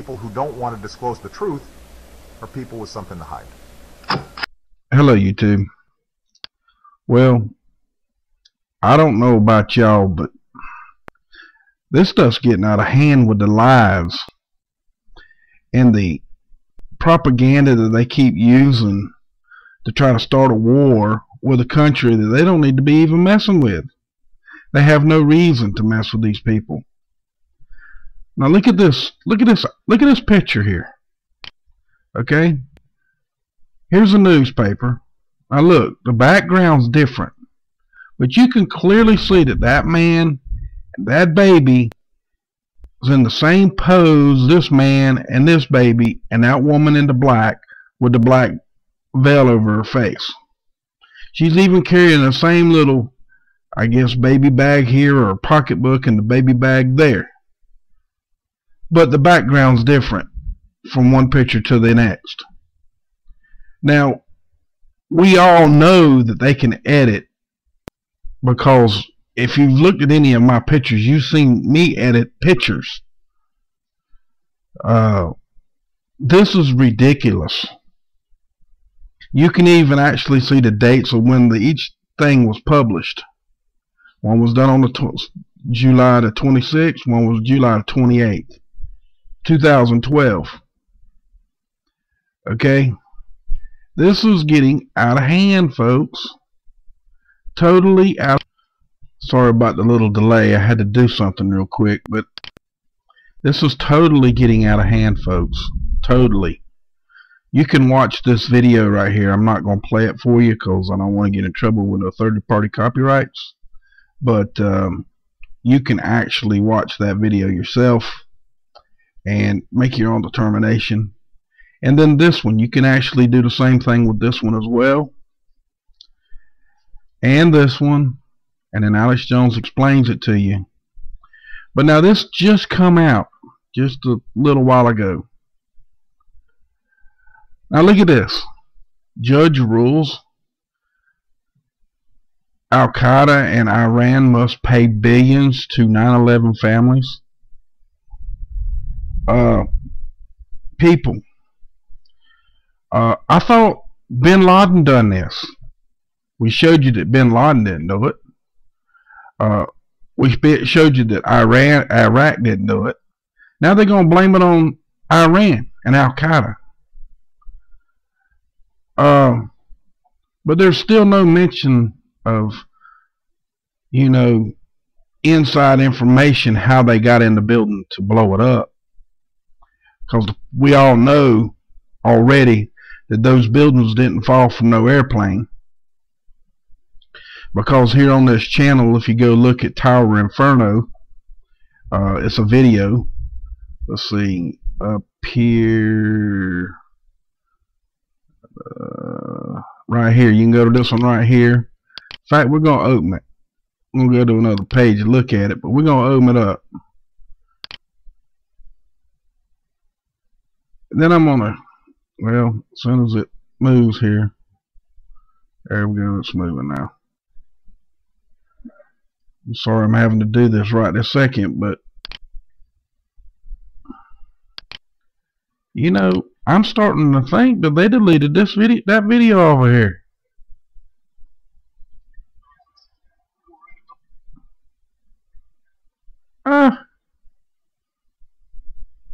people who don't want to disclose the truth are people with something to hide. Hello, YouTube. Well, I don't know about y'all, but this stuff's getting out of hand with the lies and the propaganda that they keep using to try to start a war with a country that they don't need to be even messing with. They have no reason to mess with these people. Now look at this. Look at this picture here. Okay? Here's a newspaper. Now look, the background's different, but you can clearly see that that man and that baby is in the same pose, this man and this baby and that woman in the black with the black veil over her face. She's even carrying the same little, I guess, baby bag here, or pocketbook, and the baby bag there. But the background's different from one picture to the next. Now, we all know that they can edit, because if you've looked at any of my pictures, you've seen me edit pictures. This is ridiculous. You can even actually see the dates of when each thing was published. One was done on the July the 26th, one was July the 28th, 2012. Okay? This is getting out of hand, folks. Totally out. Sorry about the little delay. I had to do something real quick, but this is totally getting out of hand, folks. Totally. You can watch this video right here. I'm not going to play it for you because I don't want to get in trouble with no third-party copyrights. But you can actually watch that video yourself and make your own determination. And then this one, you can actually do the same thing with this one as well. And this one. And then Alex Jones explains it to you. But now this just come out just a little while ago. Now look at this. Judge rules Al-Qaeda and Iran must pay billions to 9/11 families. People. I thought Bin Laden done this. We showed you that Bin Laden didn't do it. We showed you that Iraq didn't do it. Now they're going to blame it on Iran and Al-Qaeda. But there's still no mention of, you know, inside information how they got in the building to blow it up. Because we all know already that those buildings didn't fall from no airplane. Because here on this channel, if you go look at Tower Inferno, it's a video. Let's see, up here, right here. You can go to this one right here. In fact, we're going to open it. I'm going to go to another page and look at it, but we're going to open it up. Then I'm going to, well, as soon as it moves here, there we go, it's moving now. I'm sorry I'm having to do this right this second, but you know, I'm starting to think that they deleted this video, that video over here.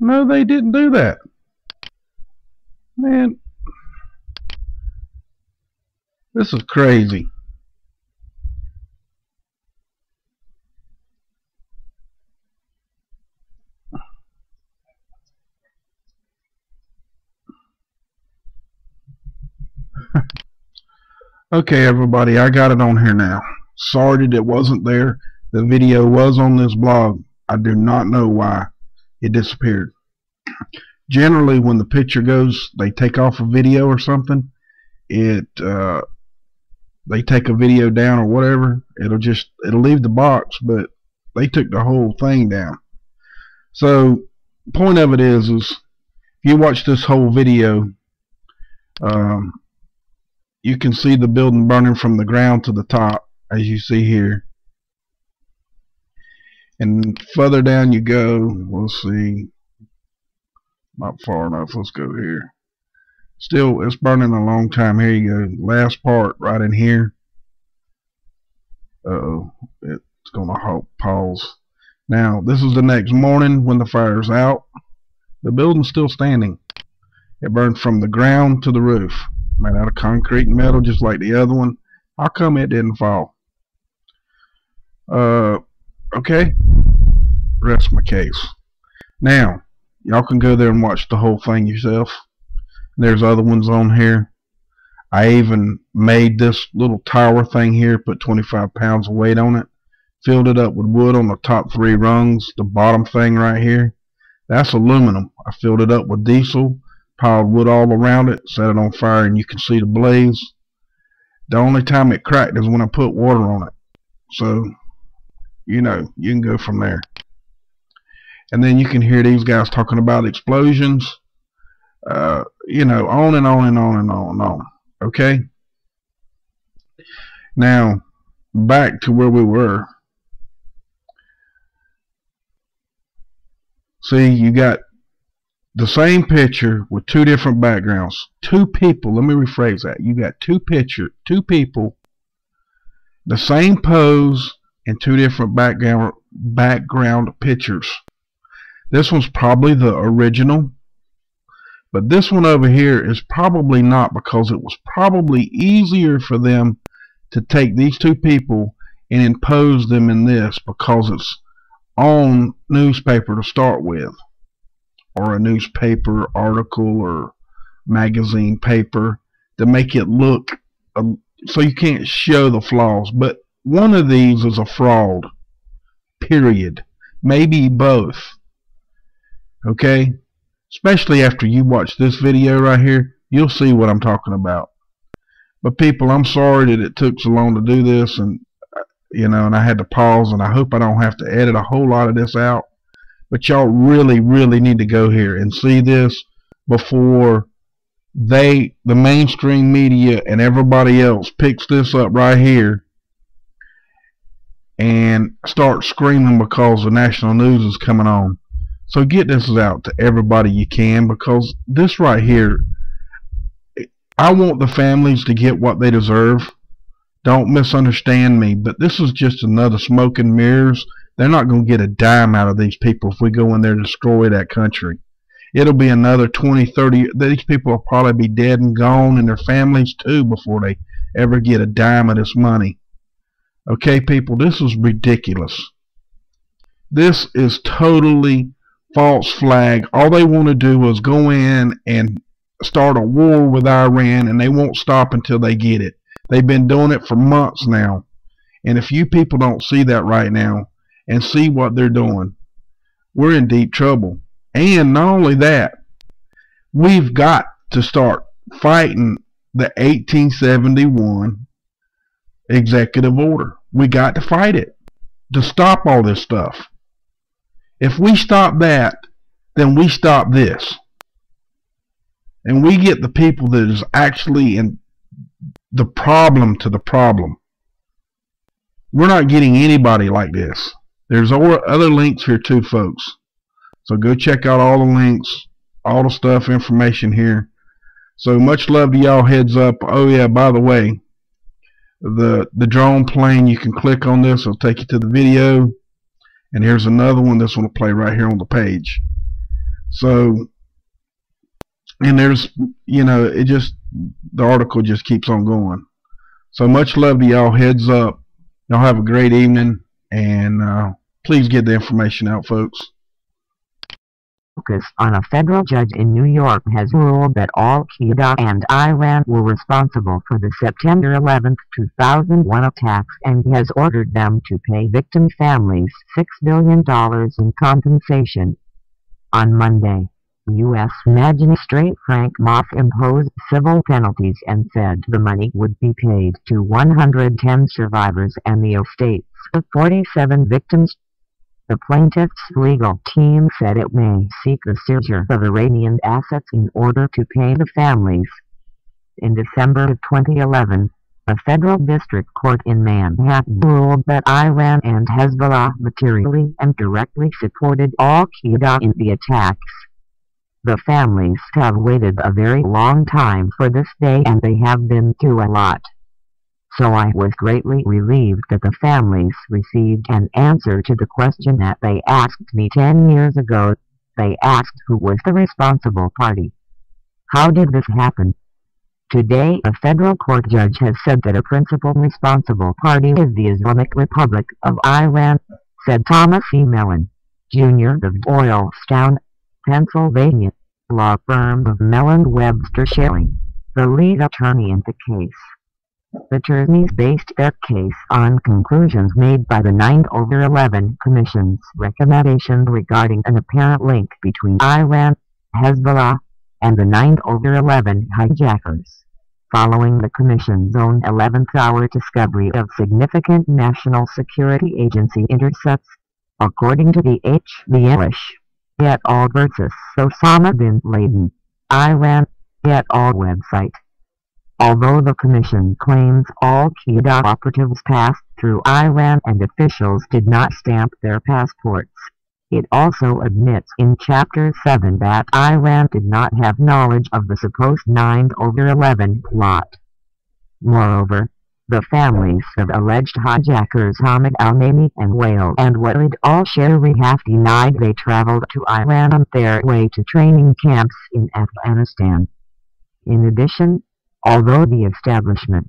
No, they didn't do that. Man, this is crazy. Okay, everybody, I got it on here now. Sorry that it wasn't there. The video was on this blog. I do not know why it disappeared. Generally, when the picture goes, they take off a video or something. They take a video down or whatever. It'll leave the box, but they took the whole thing down. So, point of it is if you watch this whole video, you can see the building burning from the ground to the top, as you see here. And further down you go, we'll see. Not far enough. Let's go here. Still, it's burning a long time. Here you go. Last part right in here. Uh-oh. It's going to pause. Now, this is the next morning when the fire's out. The building's still standing. It burned from the ground to the roof. Made out of concrete and metal just like the other one. How come it didn't fall? Okay. Rest my case. Now, y'all can go there and watch the whole thing yourself. There's other ones on here. I even made this little tower thing here, put 25 pounds of weight on it, filled it up with wood on the top 3 rungs. The bottom thing right here, that's aluminum. I filled it up with diesel, piled wood all around it, set it on fire, and you can see the blaze. The only time it cracked is when I put water on it. So, you know, you can go from there. And then you can hear these guys talking about explosions. You know, on and on and on and on and on. Okay? Now, back to where we were. See, you got the same picture with 2 different backgrounds. 2 people, let me rephrase that. You got 2 people, the same pose, and 2 different background pictures. This one's probably the original, but this one over here is probably not, because it was probably easier for them to take these 2 people and impose them in this, because it's on newspaper to start with, or a newspaper article or magazine paper, to make it look so you can't show the flaws. But one of these is a fraud, period. Maybe both. Okay? Especially after you watch this video right here, you'll see what I'm talking about. But people, I'm sorry that it took so long to do this, and you know, and I had to pause, and I hope I don't have to edit a whole lot of this out. But y'all really, really need to go here and see this before the mainstream media and everybody else picks this up right here and start screaming because the national news is coming on. So get this out to everybody you can, because this right here, I want the families to get what they deserve. Don't misunderstand me, but this is just another smoke and mirrors. They're not going to get a dime out of these people if we go in there and destroy that country. It'll be another 20, 30. These people will probably be dead and gone, and their families too, before they ever get a dime of this money. Okay, people, this is ridiculous. This is totally false flag. All they want to do is go in and start a war with Iran, and they won't stop until they get it. They've been doing it for months now. And if you people don't see that right now and see what they're doing, we're in deep trouble. And not only that, we've got to start fighting the 1871 executive order. We got to fight it to stop all this stuff. If we stop that, then we stop this. And we get the people that is actually in the problem to the problem. We're not getting anybody like this. There's other links here too, folks. So go check out all the links, all the stuff, information here. So much love to y'all. Heads up. Oh yeah, by the way, the drone plane, you can click on this, it'll take you to the video. And here's another one. This one will play right here on the page. So, and there's, you know, it just, the article just keeps on going. So much love to y'all. Heads up. Y'all have a great evening, and please get the information out, folks. Focus on a federal judge in New York has ruled that Al-Qaeda and Iran were responsible for the September 11, 2001 attacks, and has ordered them to pay victim families $6 billion in compensation. On Monday, U.S. Magistrate Frank Moff imposed civil penalties and said the money would be paid to 110 survivors and the estates of 47 victims. The plaintiff's legal team said it may seek the seizure of Iranian assets in order to pay the families. In December of 2011, a federal district court in Manhattan ruled that Iran and Hezbollah materially and directly supported Al-Qaeda in the attacks. The families have waited a very long time for this day, and they have been through a lot. So I was greatly relieved that the families received an answer to the question that they asked me 10 years ago. They asked who was the responsible party. How did this happen? Today, a federal court judge has said that a principal responsible party is the Islamic Republic of Iran, said Thomas E. Mellon, Jr. of Doylestown, Pennsylvania, law firm of Mellon Webster Schilling, the lead attorney in the case. The attorneys based their case on conclusions made by the 9/11 Commission's recommendation regarding an apparent link between Iran, Hezbollah, and the 9/11 hijackers, following the Commission's own 11th-hour discovery of significant National Security Agency intercepts, according to the HBLish et al. Versus Osama bin Laden, Iran, et al. Website. Although the Commission claims all Qaeda operatives passed through Iran and officials did not stamp their passports, it also admits in Chapter 7 that Iran did not have knowledge of the supposed 9/11 plot. Moreover, the families of alleged hijackers Hamid al-Nami and Wael and Walid al-Shari have denied they traveled to Iran on their way to training camps in Afghanistan. In addition, although the establishment,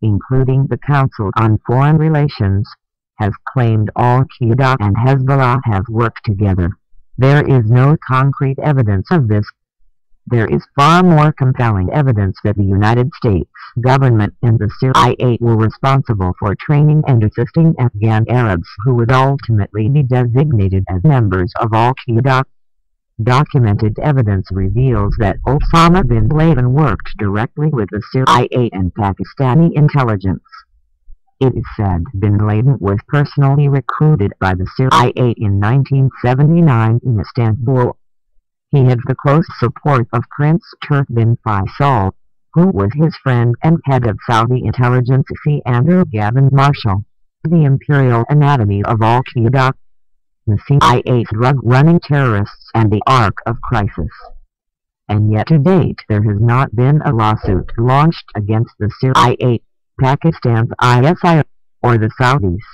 including the Council on Foreign Relations, has claimed all Qaeda and Hezbollah have worked together, there is no concrete evidence of this. There is far more compelling evidence that the United States government and the CIA were responsible for training and assisting Afghan Arabs who would ultimately be designated as members of al-Qaeda. Documented evidence reveals that Osama bin Laden worked directly with the CIA and Pakistani intelligence. It is said bin Laden was personally recruited by the CIA in 1979 in Istanbul. He had the close support of Prince Turk bin Faisal, who was his friend and head of Saudi intelligence Andrew Gavin Marshall. The Imperial Anatomy of al-Qaeda, the CIA's drug-running terrorists, and the Ark of Crisis. And yet to date there has not been a lawsuit launched against the CIA, Pakistan's ISI, or the Saudis.